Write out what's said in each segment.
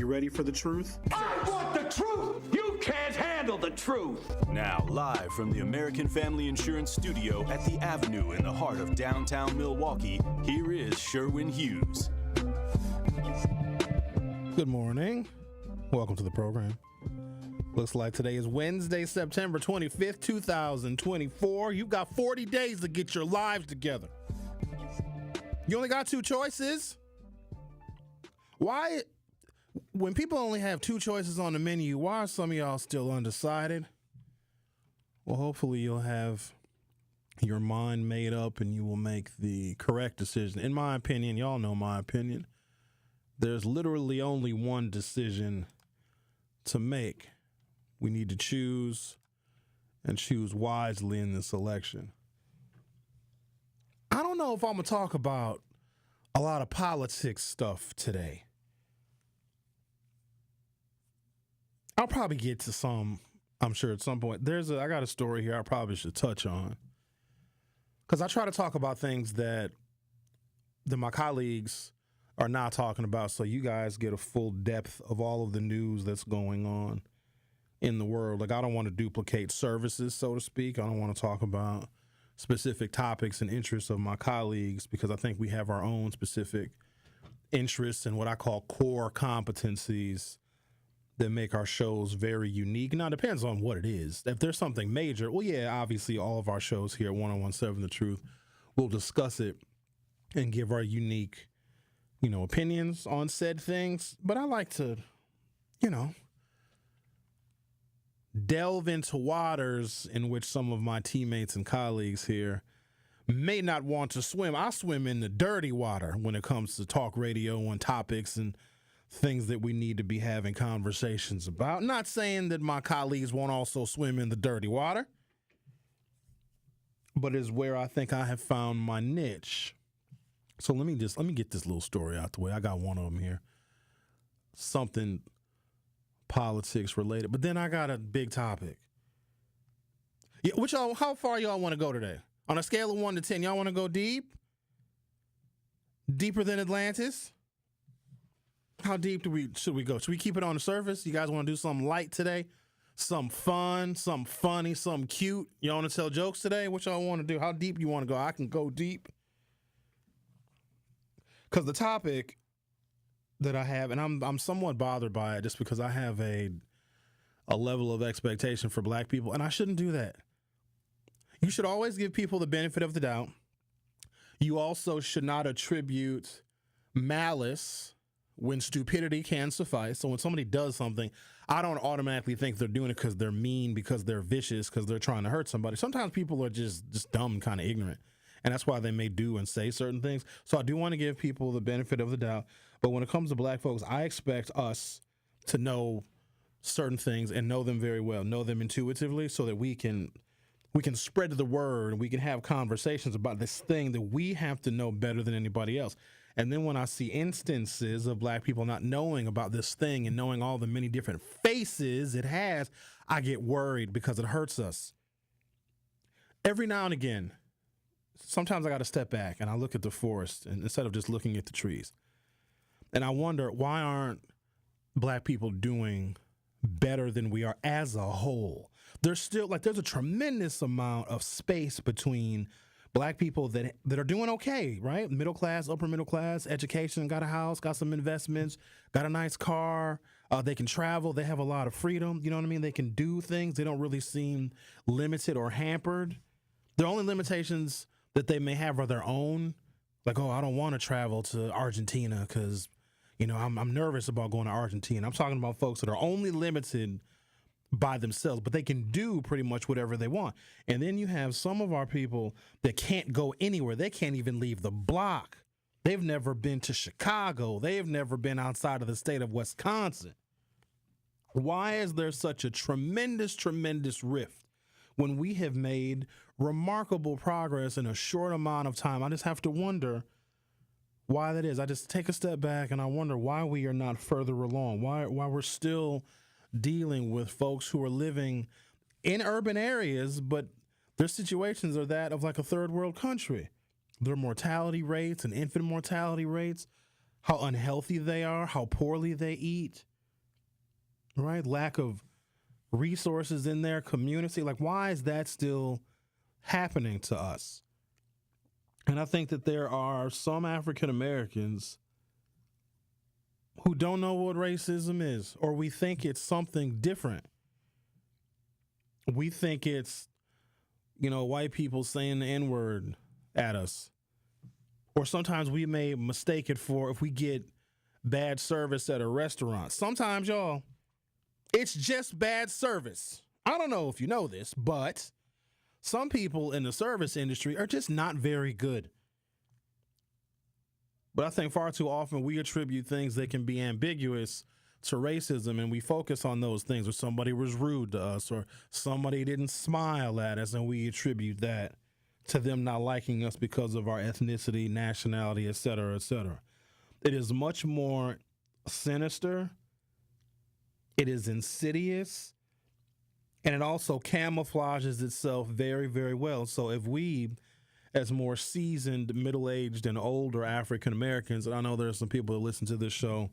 You ready for the truth? I want the truth! You can't handle the truth! Now, live from the American Family Insurance Studio at the Avenue in the heart of downtown Milwaukee, here is Sherwin Hughes. Good morning. Welcome to the program. Looks like today is Wednesday, September 25th, 2024. You've got 40 days to get your lives together. You only got two choices. Why, when people only have two choices on the menu, why are some of y'all still undecided? Well, hopefully you'll have your mind made up and you will make the correct decision. In my opinion, y'all know my opinion, there's literally only one decision to make. We need to choose and choose wisely in this election. I don't know if I'm going to talk about a lot of politics stuff today. I'll probably get to some, I'm sure, at some point. I got a story here I probably should touch on. Because I try to talk about things that my colleagues are not talking about, so you guys get a full depth of all of the news that's going on in the world. Like, I don't want to duplicate services, so to speak. I don't want to talk about specific topics and interests of my colleagues because I think we have our own specific interests and what I call core competencies that make our shows very unique. Now, it depends on what it is. If there's something major, well, yeah, obviously all of our shows here at 1017 The Truth will discuss it and give our unique, opinions on said things. But I like to, delve into waters in which some of my teammates and colleagues here may not want to swim. I swim in the dirty water when it comes to talk radio and topics and things that we need to be having conversations about. Not saying that my colleagues won't also swim in the dirty water, but is where I think I have found my niche. So let me get this little story out the way. I got one of them here. Something politics related, but then I got a big topic. Yeah, how far y'all want to go today? On a scale of 1 to 10, y'all want to go deep? Deeper than Atlantis? How deep should we go? Should we keep it on the surface? You guys want to do something light today? Something fun, something funny, something cute? Y'all want to tell jokes today? What y'all want to do? How deep you want to go? I can go deep. Because the topic that I have, and I'm somewhat bothered by it just because I have a level of expectation for black people, and I shouldn't do that. You should always give people the benefit of the doubt. You also should not attribute malice when stupidity can suffice. So when somebody does something, I don't automatically think they're doing it because they're mean, because they're vicious, because they're trying to hurt somebody. Sometimes people are just dumb and kind of ignorant. And that's why they may do and say certain things. So I do want to give people the benefit of the doubt. But when it comes to black folks, I expect us to know certain things and know them very well, know them intuitively so that we can spread the word and we can have conversations about this thing that we have to know better than anybody else. And then when I see instances of black people not knowing about this thing and knowing all the many different faces it has, I get worried because it hurts us. Every now and again, sometimes I got to step back and I look at the forest and instead of just looking at the trees. And I wonder, why aren't black people doing better than we are as a whole? There's a tremendous amount of space between black people that are doing okay, right? Middle class, upper middle class, education, got a house, got some investments, got a nice car. They can travel. They have a lot of freedom. You know what I mean? They can do things. They don't really seem limited or hampered. Their only limitations that they may have are their own. Like, oh, I don't want to travel to Argentina because, I'm nervous about going to Argentina. I'm talking about folks that are only limited by themselves, but they can do pretty much whatever they want. And then you have some of our people that can't go anywhere. They can't even leave the block. They've never been to Chicago. They've never been outside of the state of Wisconsin. Why is there such a tremendous, tremendous rift when we have made remarkable progress in a short amount of time? I just have to wonder why that is. I just take a step back and I wonder why we are not further along, why we're still dealing with folks who are living in urban areas, but their situations are that of like a third world country. Their mortality rates and infant mortality rates, how unhealthy they are, how poorly they eat, right? Lack of resources in their community. Like, why is that still happening to us? And I think that there are some African Americans who don't know what racism is, or we think it's something different. We think it's, white people saying the N-word at us. Or sometimes we may mistake it for if we get bad service at a restaurant. Sometimes, y'all, it's just bad service. I don't know if you know this, but some people in the service industry are just not very good. But I think far too often we attribute things that can be ambiguous to racism, and we focus on those things, or somebody was rude to us, or somebody didn't smile at us, and we attribute that to them not liking us because of our ethnicity, nationality, et cetera, et cetera. It is much more sinister. It is insidious, and it also camouflages itself very, very well. So if we, as more seasoned, middle-aged, and older African Americans, and I know there are some people that listen to this show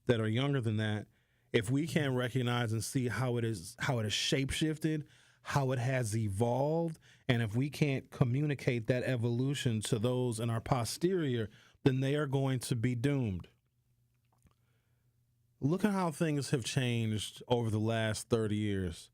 that are younger than that, if we can't recognize and see how it is shape-shifted, how it has evolved, and if we can't communicate that evolution to those in our posterior, then they are going to be doomed. Look at how things have changed over the last 30 years.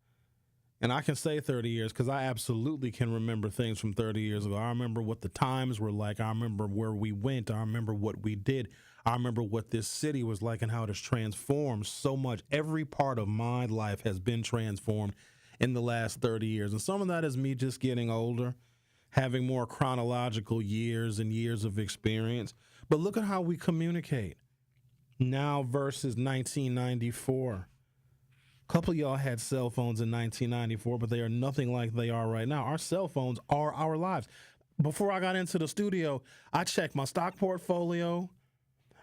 And I can say 30 years because I absolutely can remember things from 30 years ago. I remember what the times were like. I remember where we went. I remember what we did. I remember what this city was like and how it has transformed so much. Every part of my life has been transformed in the last 30 years. And some of that is me just getting older, having more chronological years and years of experience. But look at how we communicate now versus 1994. A couple of y'all had cell phones in 1994, but they are nothing like they are right now. Our cell phones are our lives. Before I got into the studio, I checked my stock portfolio,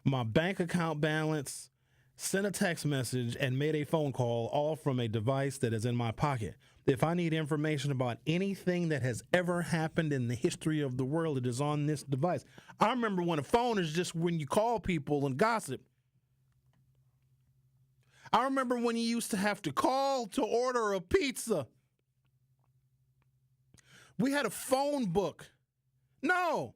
my bank account balance, sent a text message, and made a phone call, all from a device that is in my pocket. If I need information about anything that has ever happened in the history of the world, it is on this device. I remember when a phone is just when you call people and gossip. I remember when you used to have to call to order a pizza. We had a phone book. No,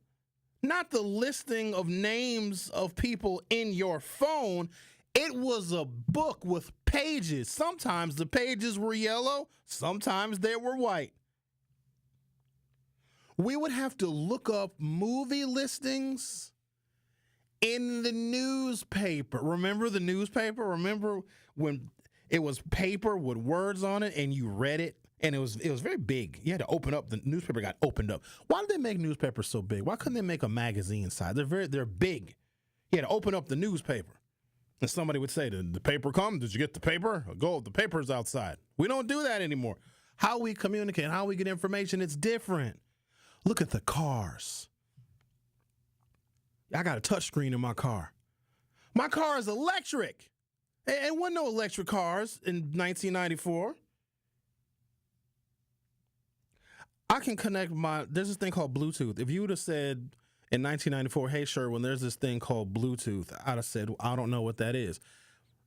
not the listing of names of people in your phone. It was a book with pages. Sometimes the pages were yellow, sometimes they were white. We would have to look up movie listings in the newspaper. Remember the newspaper? Remember when it was paper with words on it and you read it? And it was very big. You had to open up. The newspaper got opened up. Why did they make newspapers so big? Why couldn't they make a magazine size? They're big. You had to open up the newspaper. And somebody would say, did the paper come? Did you get the paper? Go, the paper's outside. We don't do that anymore. How we communicate, how we get information, it's different. Look at the cars. I got a touchscreen in my car. My car is electric. And wasn't no electric cars in 1994. I can connect there's this thing called Bluetooth. If you would have said in 1994, hey, Sherwin, there's this thing called Bluetooth, I'd have said, I don't know what that is.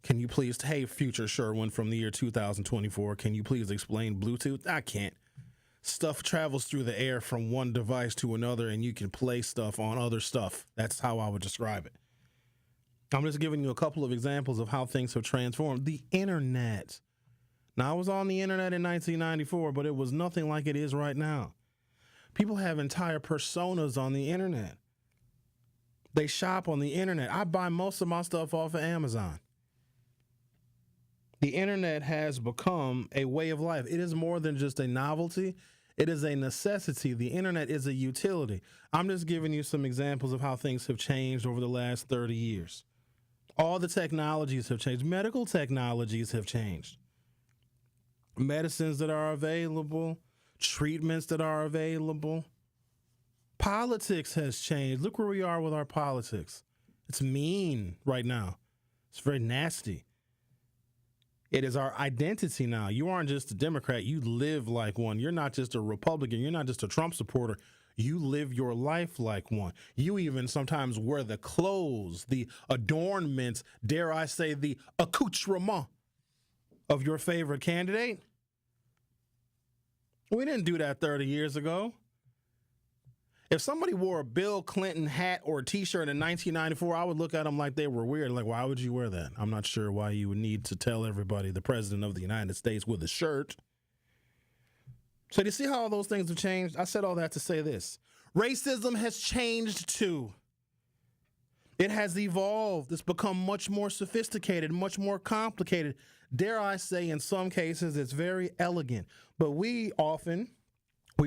Can you please, hey, future Sherwin from the year 2024, can you please explain Bluetooth? I can't. Stuff travels through the air from one device to another, and you can play stuff on other stuff. That's how I would describe it. I'm just giving you a couple of examples of how things have transformed. The internet. Now, I was on the internet in 1994, but it was nothing like it is right now. People have entire personas on the internet. They shop on the internet. I buy most of my stuff off of Amazon. The internet has become a way of life. It is more than just a novelty. It is a necessity. The internet is a utility. I'm just giving you some examples of how things have changed over the last 30 years. All the technologies have changed. Medical technologies have changed. Medicines that are available, treatments that are available. Politics has changed. Look where we are with our politics. It's mean right now. It's very nasty. It is our identity now. You aren't just a Democrat. You live like one. You're not just a Republican. You're not just a Trump supporter. You live your life like one. You even sometimes wear the clothes, the adornments, dare I say the accoutrement of your favorite candidate. We didn't do that 30 years ago. If somebody wore a Bill Clinton hat or a T-shirt in 1994, I would look at them like they were weird. Like, why would you wear that? I'm not sure why you would need to tell everybody the president of the United States with a shirt. So do you see how all those things have changed? I said all that to say this. Racism has changed too. It has evolved. It's become much more sophisticated, much more complicated. Dare I say, in some cases, it's very elegant. But we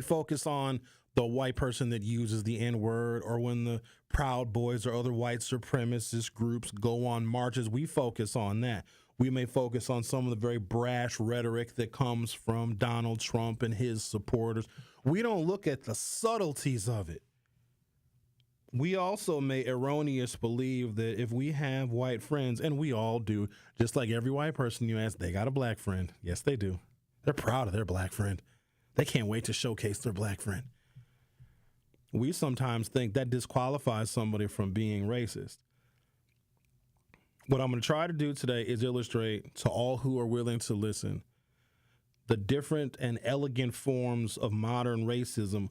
focus on the white person that uses the N-word, or when the Proud Boys or other white supremacist groups go on marches, we focus on that. We may focus on some of the very brash rhetoric that comes from Donald Trump and his supporters. We don't look at the subtleties of it. We also may erroneously believe that if we have white friends, and we all do, just like every white person you ask, they got a black friend. Yes, they do. They're proud of their black friend. They can't wait to showcase their black friend. We sometimes think that disqualifies somebody from being racist. What I'm going to try to do today is illustrate to all who are willing to listen the different and elegant forms of modern racism,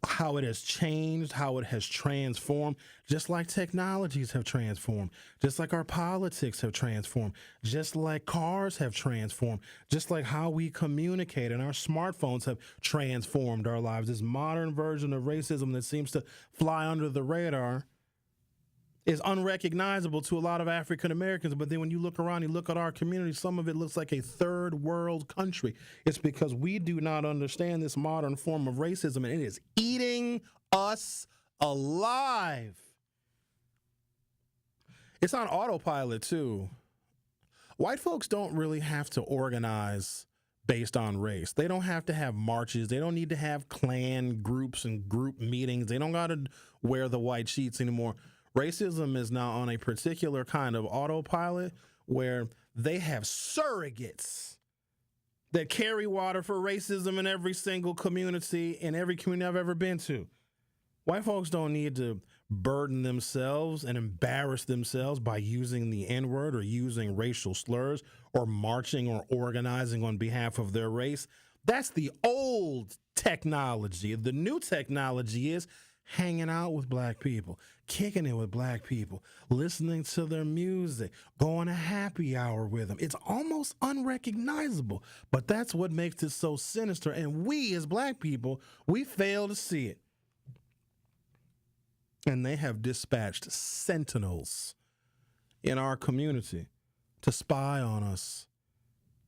how it has changed, how it has transformed, just like technologies have transformed, just like our politics have transformed, just like cars have transformed, just like how we communicate and our smartphones have transformed our lives. This modern version of racism that seems to fly under the radar is unrecognizable to a lot of African Americans. But then when you look around, you look at our community, some of it looks like a third world country. It's because we do not understand this modern form of racism, and it is eating us alive. It's on autopilot, too. White folks don't really have to organize based on race. They don't have to have marches. They don't need to have clan groups and group meetings. They don't got to wear the white sheets anymore. Racism is now on a particular kind of autopilot where they have surrogates that carry water for racism in every single community, in every community I've ever been to. White folks don't need to burden themselves and embarrass themselves by using the N-word or using racial slurs or marching or organizing on behalf of their race. That's the old technology. The new technology is hanging out with black people, kicking it with black people, listening to their music, going to happy hour with them. It's almost unrecognizable, but that's what makes it so sinister. And we as black people, we fail to see it. And they have dispatched sentinels in our community to spy on us,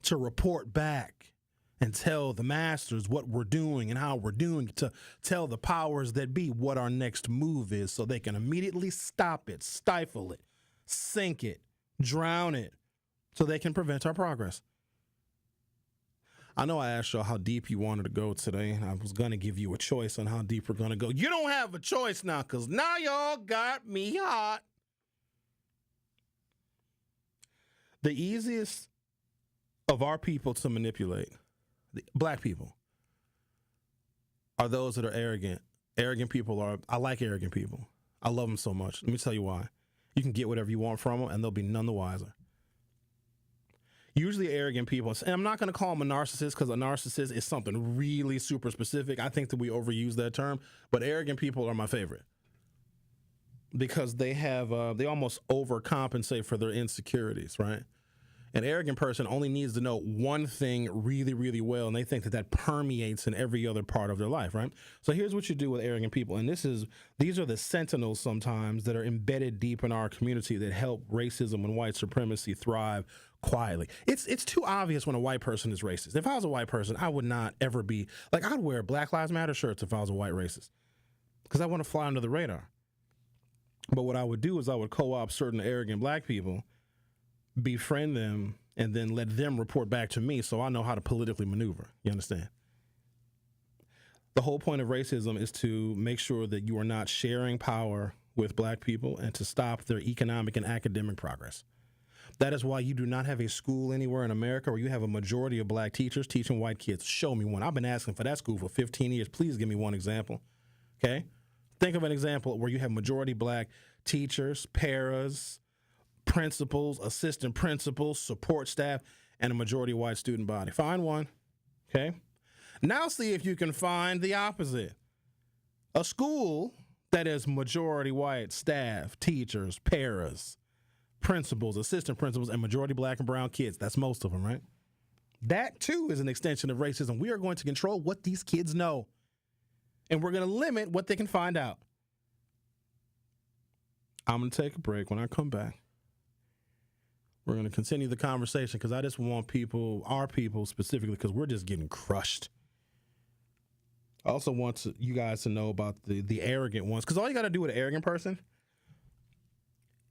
to report back and tell the masters what we're doing and how we're doing, to tell the powers that be what our next move is so they can immediately stop it, stifle it, sink it, drown it, so they can prevent our progress. I know I asked y'all how deep you wanted to go today, and I was going to give you a choice on how deep we're going to go. You don't have a choice now, because now y'all got me hot. The easiest of our people to manipulate, black people, are those that are arrogant. Arrogant people I like arrogant people. I love them so much. Let me tell you why. You can get whatever you want from them, and they'll be none the wiser. Usually arrogant people, and I'm not going to call them a narcissist because a narcissist is something really super specific. I think that we overuse that term, but arrogant people are my favorite because they almost overcompensate for their insecurities, right? An arrogant person only needs to know one thing really, really well, and they think that that permeates in every other part of their life, right? So here's what you do with arrogant people, and these are the sentinels sometimes that are embedded deep in our community that help racism and white supremacy thrive quietly. It's too obvious when a white person is racist. If I was a white person, I would not ever be, like, I'd wear Black Lives Matter shirts if I was a white racist because I want to fly under the radar. But what I would do is I would co-opt certain arrogant black people, befriend them, and then let them report back to me so I know how to politically maneuver. You understand? The whole point of racism is to make sure that you are not sharing power with black people and to stop their economic and academic progress. That is why you do not have a school anywhere in America where you have a majority of black teachers teaching white kids. Show me one. I've been asking for that school for 15 years. Please give me one example. Okay? Think of an example where you have majority black teachers, paras, principals, assistant principals, support staff, and a majority white student body. Find one. Okay. Now see if you can find the opposite. A school that is majority white staff, teachers, paras, principals, assistant principals, and majority black and brown kids. That's most of them, right? That, too, is an extension of racism. We are going to control what these kids know, and we're going to limit what they can find out. I'm going to take a break. When I come back, we're going to continue the conversation because I just want people, our people specifically, because we're just getting crushed. I also want you guys to know about the arrogant ones, because all you got to do with an arrogant person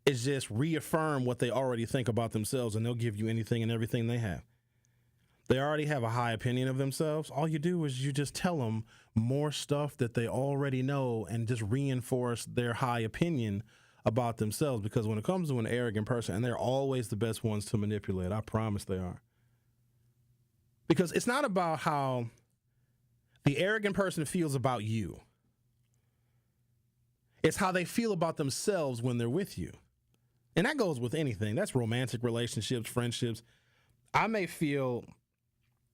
is just reaffirm what they already think about themselves, and they'll give you anything and everything they have. They already have a high opinion of themselves. All you do is you just tell them more stuff that they already know and just reinforce their high opinion about themselves, because when it comes to an arrogant person, and they're always the best ones to manipulate, I promise they are. Because it's not about how the arrogant person feels about you. It's how they feel about themselves when they're with you. And that goes with anything. That's romantic relationships, friendships. I may feel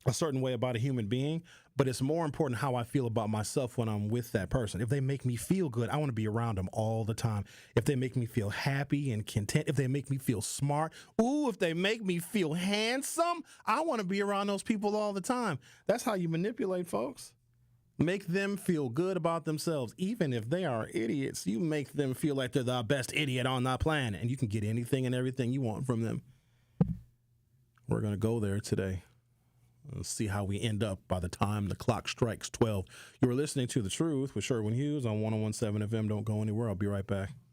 a certain way about a human being, but it's more important how I feel about myself when I'm with that person. If they make me feel good, I want to be around them all the time. If they make me feel happy and content, if they make me feel smart, if they make me feel handsome, I want to be around those people all the time. That's how you manipulate folks. Make them feel good about themselves. Even if they are idiots, you make them feel like they're the best idiot on the planet, and you can get anything and everything you want from them. We're going to go there today. Let's see how we end up by the time the clock strikes 12. You are listening to The Truth with Sherwin Hughes on 101.7 FM. Don't go anywhere. I'll be right back.